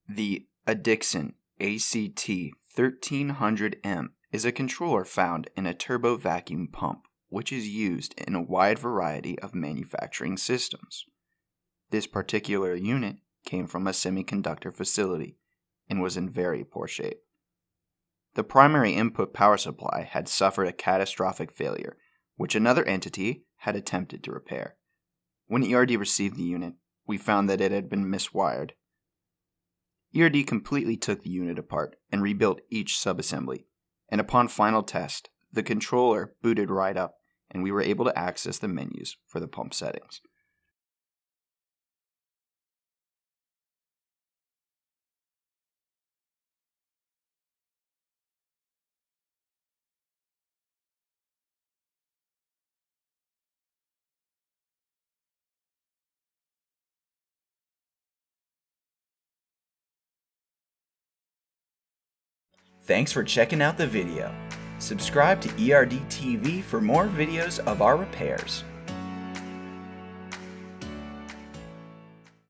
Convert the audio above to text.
The Adixen ACT1300M is a controller found in a turbo vacuum pump, which is used in a wide variety of manufacturing systems. This particular unit came from a semiconductor facility and was in very poor shape. The primary input power supply had suffered a catastrophic failure, which another entity had attempted to repair. When ERD received the unit, we found that it had been miswired. ERD completely took the unit apart and rebuilt each subassembly, and upon final test, the controller booted right up and we were able to access the menus for the pump settings. Thanks for checking out the video. Subscribe to ERD TV for more videos of our repairs.